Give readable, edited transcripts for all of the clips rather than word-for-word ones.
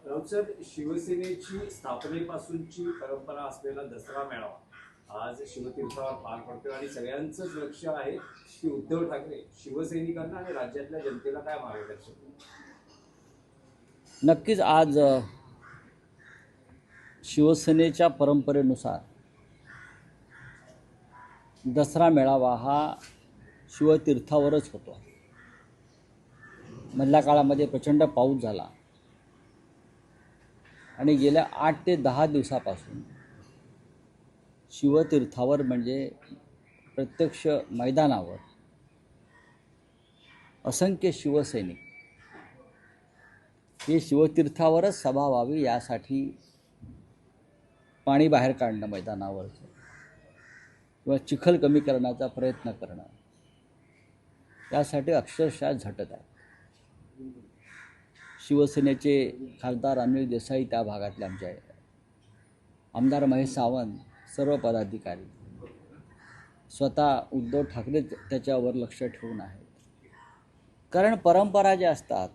राऊतसाहेब, शिवसेनेची स्थापनेपासूनची परंपरा असलेला दसरा मेळावा आज शिवतीर्थावर पार पडतोय आणि सगळ्यांचंच लक्ष आहे की उद्धव ठाकरे शिवसैनिकांना आणि राज्यातल्या जनतेला काय मार्गदर्शन. नक्कीच आज शिवसेनेच्या परंपरेनुसार दसरा मेळावा हा शिवतीर्थावरच होतो. मधल्या काळामध्ये प्रचंड पाऊस झाला आणि गेल्या 8 ते 10 दिवसापासून शिवतीर्थावर म्हणजे प्रत्यक्ष मैदानावर असंख्य शिवसैनिक हे शिवतीर्थावरच सभा व्हावी यासाठी पाणी बाहेर काढणं मैदानावरचं किंवा चिखल कमी करण्याचा प्रयत्न करणं यासाठी अक्षरशः झटत आहे. शिवसेनेचे खासदार अनिल देसाई त्या भागातले आमचे आहे, आमदार महेश सावंत, सर्व पदाधिकारी, स्वतः उद्धव ठाकरे त्याच्यावर लक्ष ठेवून आहेत. कारण परंपरा ज्या असतात,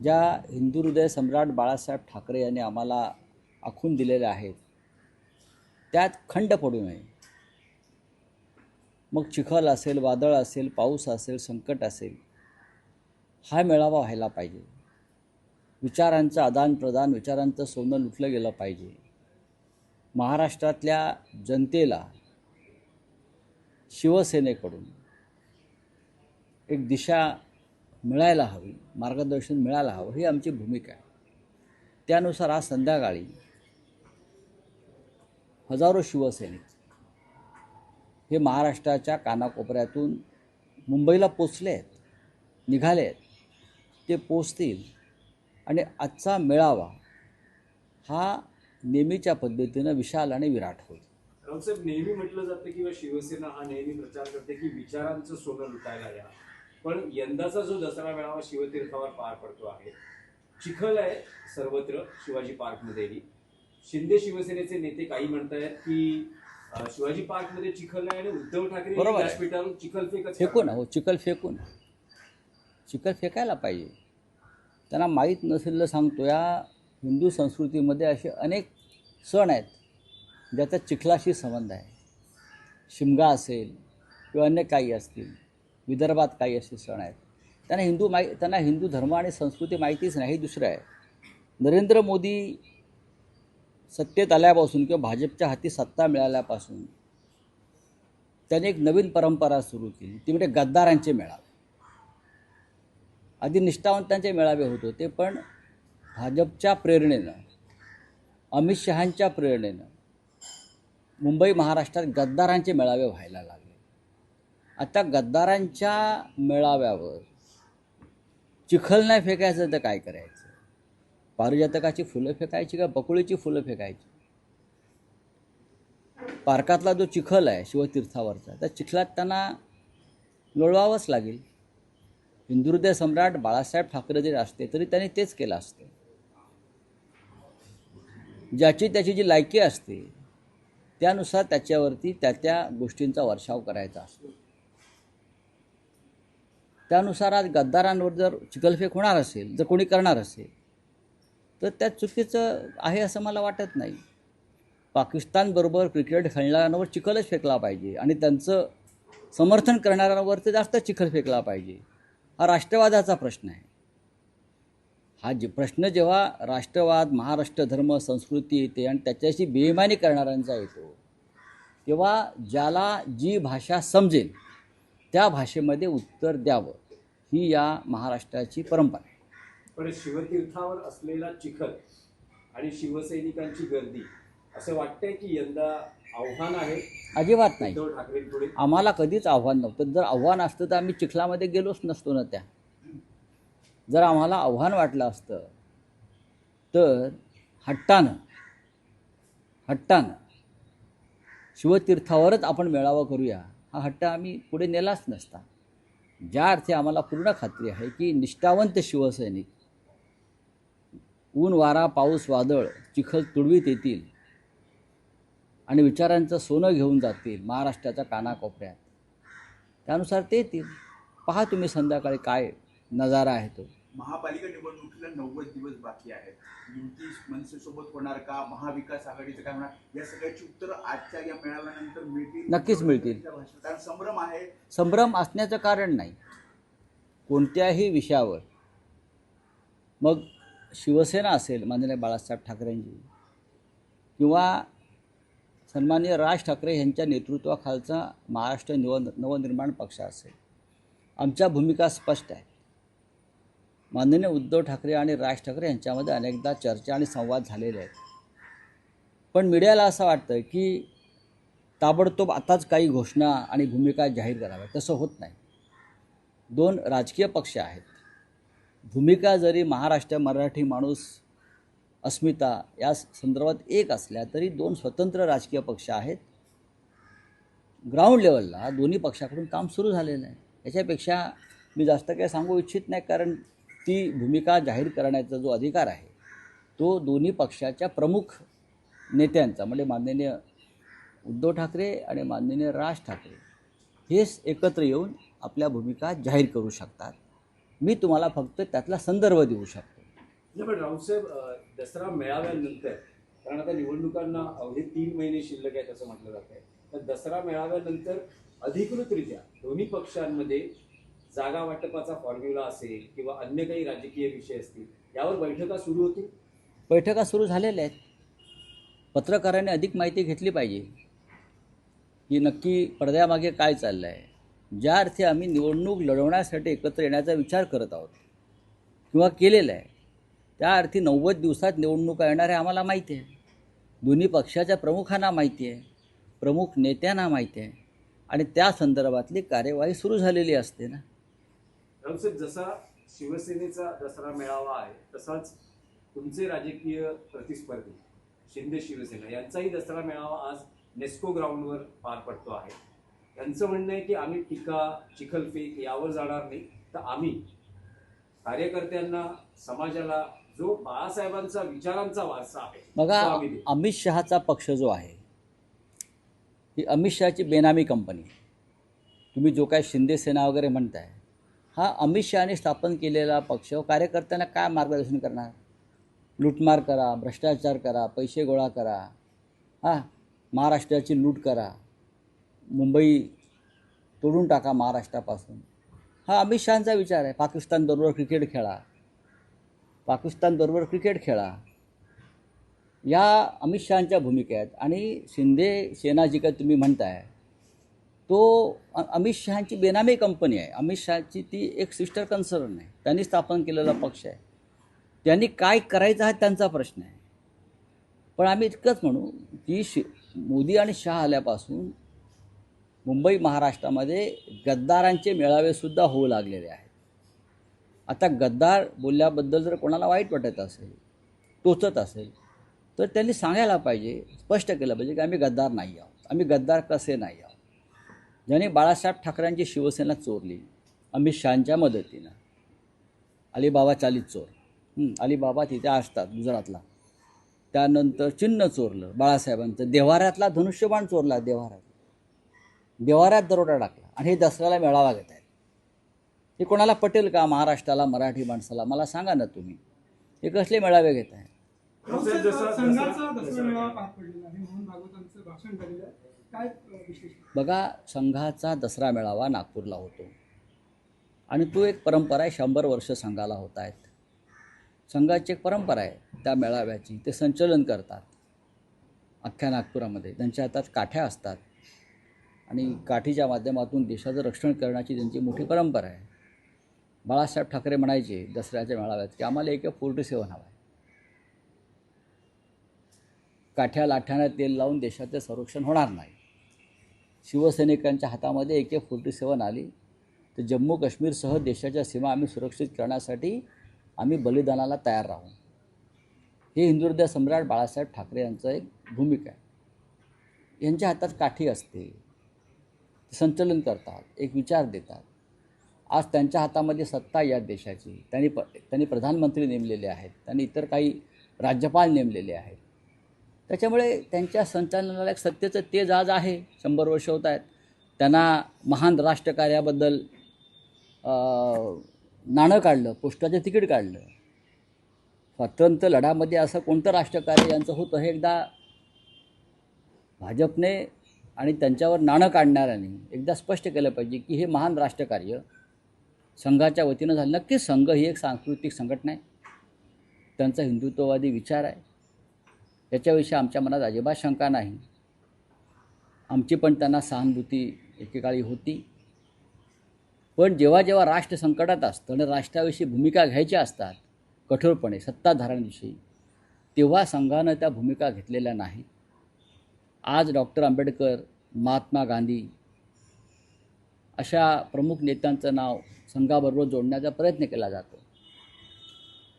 ज्या हिंदू हृदय सम्राट बाळासाहेब ठाकरे यांनी आम्हाला आखून दिलेल्या आहेत, त्यात खंड पडू नये. मग चिखल असेल, वादळ असेल, पाऊस असेल, संकट असेल, हा मेळावा व्हायला पाहिजे. विचारांचं आदानप्रदान, विचारांचं सोनं लुटलं गेलं पाहिजे. महाराष्ट्रातल्या जनतेला शिवसेनेकडून एक दिशा मिळायला हवी, मार्गदर्शन मिळायला हवं, ही आमची भूमिका आहे. त्यानुसार आज संध्याकाळी हजारो शिवसैनिक हे महाराष्ट्राच्या कानाकोपऱ्यातून मुंबईला पोचले आहेत, निघाले आहेत. ते पोचतील आणि आजचा मेळावा हा नेहमीच्या पद्धतीनं विशाल आणि विराट होईल. राऊतसाहेब, नेहमी म्हटलं जातं किंवा शिवसेना हा नेहमी प्रचार करते की विचारांचं सोनं लुटायला या, पण यंदाचा जो दसरा मेळावा शिवतीर्थावर पार पडतो आहे, चिखल आहे सर्वत्र, शिवाजी पार्कमध्येही. शिंदे शिवसेनेचे नेते काही म्हणतायत की शिवाजी पार्कमध्ये चिखल आहे आणि उद्धव ठाकरे व्यासपीठावरून चिखल फेकून चिखल फेकायला पाहिजे. त्यांना माहीत नसेल सांगतो, या हिंदू संस्कृतीमध्ये असे अनेक सण आहेत ज्याचा चिखलाशी संबंध आहे. शिमगा असेल किंवा अन्य काही असतील, विदर्भात काही असे सण आहेत. त्यांना हिंदू धर्म आणि संस्कृती माहितीच नाही. हे दुसरं आहे. नरेंद्र मोदी सत्तेत आल्यापासून किंवा भाजपच्या हाती सत्ता मिळाल्यापासून त्याने एक नवीन परंपरा सुरू केली, ती म्हणजे गद्दारांचे मेळावे. आधी निष्ठावंतांचे मेळावे होत होते, पण भाजपच्या प्रेरणेनं, अमित शहांच्या प्रेरणेनं मुंबई महाराष्ट्रात गद्दारांचे मेळावे व्हायला लागले. आता गद्दारांच्या मेळाव्यावर चिखल नाही फेकायचं तर काय करायचं? पारिजातकाची फुलं फेकायची का बकुळीची फुलं फेकायची? पार्कातला जो चिखल आहे शिवतीर्थावरचा, त्या चिखलात त्यांना लोळवावंच लागेल. हिंदू हृदय सम्राट बाळासाहेब ठाकरे जरी असते तरी त्यांनी तेच केलं असतं. ज्याची त्याची जी लायकी असते त्यानुसार त्याच्यावरती त्या गोष्टींचा वर्षाव करायचा असतो. त्यानुसार आज गद्दारांवर जर चिखलफेक होणार असेल, जर कोणी करणार असेल, तर त्यात चुकीचं आहे असं मला वाटत नाही. पाकिस्तानबरोबर क्रिकेट खेळणाऱ्यांवर चिखलच फेकला पाहिजे आणि त्यांचं समर्थन करणाऱ्यांवर ते जास्त चिखल फेकला पाहिजे. हा राष्ट्रवादाचा प्रश्न आहे. हा प्रश्न जेव्हा राष्ट्रवाद, महाराष्ट्र धर्म, संस्कृती येते आणि त्याच्याशी बेईमानी करणाऱ्यांचा येतो, तेव्हा ज्याला जी भाषा समजेल त्या भाषेमध्ये उत्तर द्यावं, ही या महाराष्ट्राची परंपरा आहे. पण शिवतीर्थावर असलेला चिखल आणि शिवसैनिकांची गर्दी, असं वाटतंय की यंदा आव्हान आहे? अजिबात नाही. उद्धव ठाकरेंपुढे आम्हाला कधीच आव्हान नव्हतं. जर आव्हान असतं तर आम्ही चिखलामध्ये गेलोच नसतो ना. जर आम्हाला आव्हान वाटलं असतं तर हट्टानं शिवतीर्थावरच आपण मेळावा करूया, हा हट्ट आम्ही पुढे नेलाच नसता. ज्या अर्थी आम्हाला पूर्ण खात्री आहे की निष्ठावंत शिवसैनिक ऊन, वारा, पाऊस, वादळ, चिखल तुडवीत येतील आणि विचारांचं सोनं घेऊन जातील महाराष्ट्राच्या कानाकोपऱ्यात, त्यानुसार ते येतील. पहा तुम्ही संध्याकाळी काय नजारा आहे तो. महापालिका निवडणुकीला 90 दिवस बाकी आहेत. युती मनसेसोबत होणार का, महाविकास आघाडीचं काय होणार, या सगळ्याची उत्तरं आजच्या या मेळाव्यानंतर मिळतील. नक्कीच मिळतील. कारण संभ्रम आहे. संभ्रम असण्याचं कारण नाही कोणत्याही विषयावर. मग शिवसेना असेल माननीय बाळासाहेब ठाकरेंची, किंवा सन्माननीय राज ठाकरे यांच्या नेतृत्वाखालचा महाराष्ट्र नवनिर्माण पक्ष असेल, आमच्या भूमिका स्पष्ट आहे. माननीय उद्धव ठाकरे आणि राज ठाकरे यांच्यामध्ये अनेकदा चर्चा आणि संवाद झालेले आहेत. पण मीडियाला असं वाटतं की ताबडतोब आताच काही घोषणा आणि भूमिका जाहीर कराव्या. तसं होत नाही. दोन राजकीय पक्ष आहेत. भूमिका जरी महाराष्ट्र मराठी माणूस अस्मिता या संदर्भात एक असल्या तरी दोन स्वतंत्र राजकीय पक्ष आहेत. ग्राउंड लेवलला दोन्ही पक्षाकडून काम सुरू झालेलं आहे. याच्यापेक्षा मी जास्त काही सांगू इच्छित नाही, कारण ती भूमिका जाहीर करण्याचा जो अधिकार आहे तो दोन्ही पक्षाच्या प्रमुख नेत्यांचा, म्हणजे माननीय उद्धव ठाकरे आणि माननीय राज ठाकरे हेच एकत्र येऊन आपल्या भूमिका जाहीर करू शकतात. मी तुम्हाला फक्त त्यातला संदर्भ देऊ शकतो. नाही, पण राऊतसाहेब, दसरा मेळाव्यानंतर, कारण आता निवडणुकांना अवघे 3 महिने शिल्लक आहेत असं म्हटलं जात आहे, तर दसरा मेळाव्यानंतर अधिकृतरित्या दोन्ही पक्षांमध्ये जागा वाटपाचा फॉर्म्युला असेल किंवा अन्य काही राजकीय विषय असतील, यावर बैठका सुरू होतील. बैठका सुरू झालेल्या आहेत. पत्रकारांनी अधिक माहिती घेतली पाहिजे की नक्की पडद्यामागे काय चाललं आहे. ज्या अर्थी आम्ही निवडणूक लढवण्यासाठी एकत्र येण्याचा विचार करत आहोत किंवा केलेला आहे, त्या अर्थी 90 दिवसात निवडणुका येणार आहे आम्हाला माहिती आहे. दोन्ही पक्षाच्या प्रमुखांना माहिती आहे, प्रमुख नेत्यांना माहिती आहे, आणि त्या संदर्भातली कार्यवाही सुरू झालेली असते ना. राऊतसाहेब, जसा शिवसेनेचा दसरा मेळावा आहे तसाच तुमचे राजकीय प्रतिस्पर्धी शिंदे शिवसेना यांचाही दसरा मेळावा आज नेस्को ग्राउंडवर पार पडतो आहे. यांचं म्हणणं आहे की आम्ही टीका, चिखलफेक यावर जाणार नाही, तर आम्ही कार्यकर्त्यांना, समाजाला जो बाळासाहेबांचा विचारांचा वारसा आहे बघा, तो आम्ही देऊ. अमित शहाचा पक्ष जो आहे ही अमित शहाची बेनामी कंपनी. तुम्ही जो काय शिंदे सेना वगैरे म्हणताय, हा अमित शहाने स्थापन केलेला पक्ष कार्यकर्त्यांना काय मार्गदर्शन करणार? लूटमार करा, भ्रष्टाचार करा, पैसे गोळा करा, महाराष्ट्राची लूट करा, मुंबई तोडून टाका महाराष्ट्रापासून. हा अमित शहांचा विचार आहे. पाकिस्तानबरोबर क्रिकेट खेळा, या अमित शहांच्या भूमिका आहेत. आणि शिंदे सेना जी काय तुम्ही म्हणताय तो अमित शहांची बेनामी कंपनी आहे. अमित शहाची ती एक सिस्टर कन्सर्न आहे. त्यांनी स्थापन केलेला पक्ष आहे. त्यांनी काय करायचं हा त्यांचा प्रश्न आहे. पण आम्ही इतकंच म्हणू की मोदी आणि शहा आल्यापासून मुंबई महाराष्ट्रामध्ये गद्दारांचे मेळावेसुद्धा होऊ लागलेले आहेत. आता गद्दार बोलल्याबद्दल जर कोणाला वाईट वाटत असेल, टोचत असेल, तर त्यांनी सांगायला पाहिजे, स्पष्ट केलं पाहिजे की आम्ही गद्दार नाही आहोत. आम्ही गद्दार कसे नाही आहोत. ज्यांनी बाळासाहेब ठाकरेंची शिवसेना चोरली अमित शहांच्या मदतीनं, अलिबाबा चालीत चोर, अलिबाबा तिथे असतात गुजरातला. त्यानंतर चिन्ह चोरलं बाळासाहेबांचं, देव्हाऱ्यातला धनुष्यबाण चोरला, देव्हाऱ्यात दरोडा टाकला, आणि हे दसऱ्याला मेळावा घेत आहेत. हे कोणाला पटेल का? महाराष्ट्राला, मराठी माणसाला मला सांगा ना तुम्ही, हे कसले मेळावे घेत आहे? बघा, संघाचा दसरा मेळावा नागपूरला होतो आणि तो एक परंपरा आहे. 100 वर्ष संघाला होत आहेत. संघाची एक परंपरा आहे त्या मेळाव्याची. ते संचलन करतात अख्ख्या नागपुरामध्ये. त्यांच्या हातात काठ्या असतात आणि काठीच्या माध्यमातून देशाचं रक्षण करण्याची त्यांची मोठी परंपरा आहे. बाळासाहेब ठाकरे म्हणायचे दसऱ्याच्या मेळाव्यात की आम्हाला AK-47 हवा आहे. काठ्या लाठ्यानं तेल लावून देशाचं संरक्षण होणार नाही. शिवसैनिकांच्या हातामध्ये AK-47 आली तर जम्मू काश्मीरसह देशाच्या सीमा आम्ही सुरक्षित करण्यासाठी आम्ही बलिदानाला तयार राहू. हे हिंदुहृदय सम्राट बाळासाहेब ठाकरे यांचं एक भूमिका आहे. यांच्या हातात काठी असते, संचलन करतात, एक विचार देतात. आज त्यांच्या हातामध्ये सत्ता या देशाची. त्यांनी प्रधानमंत्री नेमलेले आहेत, त्यांनी इतर काही राज्यपाल नेमलेले आहेत. त्याच्यामुळे त्यांच्या संचालनाला एक सत्तेचं तेज आज आहे. 100 वर्ष होत आहेत. त्यांना महान राष्ट्रकार्याबद्दल नाणं काढलं, पोस्टाचं तिकीट काढलं. स्वातंत्र्य लढ्यामध्ये असं कोणतं राष्ट्रकार्य यांचं होतं हे एकदा भाजपने आणि त्यांच्यावर नाणं काढणाऱ्यांनी एकदा स्पष्ट केलं पाहिजे की हे महान राष्ट्रकार्य संघाच्या वतीनं झालं. नक्कीच संघ ही एक सांस्कृतिक संघटना आहे, त्यांचा हिंदुत्ववादी विचार आहे, याच्याविषयी आमच्या मनात अजिबात शंका नाही. आमची पण त्यांना सहानुभूती एकेकाळी होती. पण जेव्हा जेव्हा राष्ट्र संकटात असतं आणि राष्ट्राविषयी भूमिका घ्यायच्या असतात कठोरपणे सत्ताधाऱ्यांविषयी, तेव्हा संघानं त्या भूमिका घेतलेल्या नाही. आज डॉक्टर आंबेडकर, महात्मा गांधी अशा प्रमुख नेत्यांचं नाव संघाबरोबर जोडण्याचा प्रयत्न केला जातो.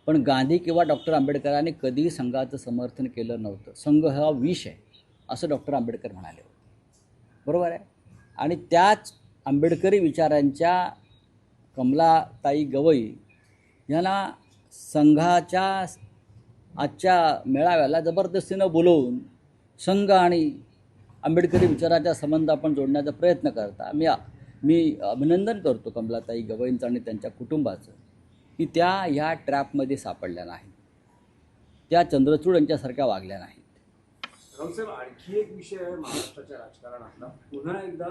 पण गांधी किंवा डॉक्टर आंबेडकरांनी कधीही संघाचं समर्थन केलं नव्हतं. संघ हा विष आहे असं डॉक्टर आंबेडकर म्हणाले होते. बरोबर आहे. आणि त्याच आंबेडकरी विचारांच्या कमलाताई गवई यांना संघाच्या आजच्या मेळाव्याला जबरदस्तीनं बोलवून संघ आणि आंबेडकरी विचाराच्या संबंध आपण जोडण्याचा प्रयत्न करता. मी अभिनंदन करतो कमलाताई गवईंचं आणि त्यांच्या कुटुंबाचं की त्या ह्या ट्रॅपमध्ये सापडल्या नाहीत, त्या चंद्रचूड यांच्यासारख्या वागल्या नाहीत. राहुल साहेब, आणखी एक विषय आहे महाराष्ट्राच्या राजकारणातला. पुन्हा एकदा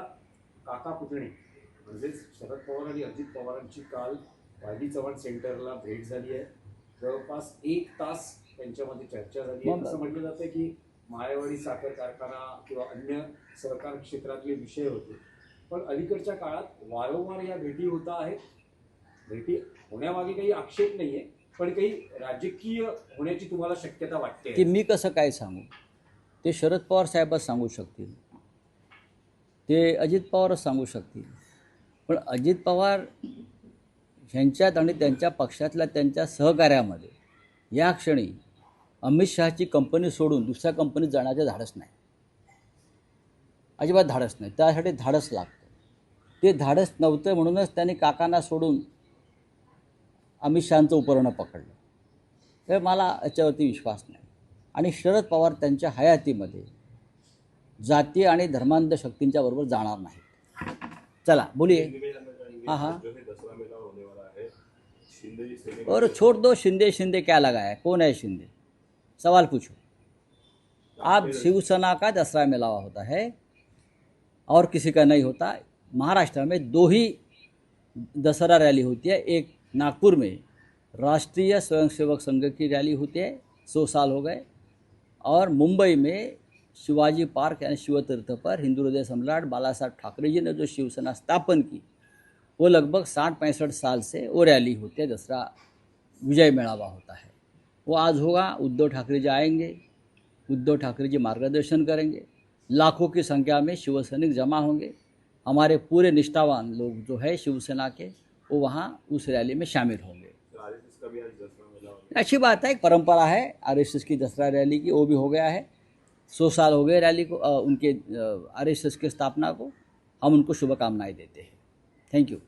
काका पुतणे म्हणजेच शरद पवार आणि अजित पवारांची काल वायदी चव्हाण सेंटरला भेट झाली आहे. जवळपास 1 तास त्यांच्यामध्ये चर्चा झाली आहे. असं म्हटलं जातं की मायावाडी साखर कारखाना किंवा अन्य सहकार क्षेत्रातले विषय होते. पण अलीकडच्या काळात वारंवार या भेटी होत आहेत. भेटी होण्यामागे काही आक्षेप नाही आहे, पण काही राजकीय होण्याची तुम्हाला शक्यता वाटते? की मी कसं काय सांगू, ते शरद पवार साहेबच सांगू शकतील, ते अजित पवारच सांगू शकतील. पण अजित पवार ह्यांच्यात आणि त्यांच्या पक्षातल्या त्यांच्या सहकार्यामध्ये या क्षणी अमित शहाची कंपनी सोडून दुसऱ्या कंपनीत जाण्याचं धाडस नाही, अजिबात धाडस नाही. त्यासाठी धाडस लागतं. ते धाडस नव्हतं म्हणूनच त्यांनी काकांना सोडून अमित शहांचं उपकरणं पकडलं. तर मला याच्यावरती विश्वास नाही. आणि शरद पवार त्यांच्या हयातीमध्ये जाती आणि धर्मांध शक्तींच्या बरोबर जाणार नाहीत. चला बोलिए. हाँ हाँ, और छोड़ दो शिंदे शिंदे क्या लगा है, कौन है शिंदे, सवाल पूछो आप. शिवसेना का दसरा मेलावा होता है और किसी का नहीं होता. महाराष्ट्र में 2 ही दशहरा रैली होती है. एक नागपुर में राष्ट्रीय स्वयंसेवक संघ की रैली होती है, 100 साल हो गए. और मुंबई में शिवाजी पार्क यानी शिवतीर्थ पर हिंदू हृदय सम्राट बाला साहब ठाकरे जी ने जो शिवसेना स्थापन की, वो लगभग 60-65 साल से वो रैली होती है. दसरा विजय मेळावा होता है, वो आज होगा. उद्धव ठाकरे जी आएंगे, उद्धव ठाकरे जी मार्गदर्शन करेंगे. लाखों की संख्या में शिवसैनिक जमा होंगे. हमारे पूरे निष्ठावान लोग जो है शिवसेना के, वो वहाँ उस रैली में शामिल होंगे. अच्छी बात है, एक परंपरा है आरएसएस की दसरा रैली की, वो भी हो गया है. 100 साल हो गए रैली को, उनके आरएसएस की स्थापना को. हम उनको शुभकामनाएं देते हैं. Thank you.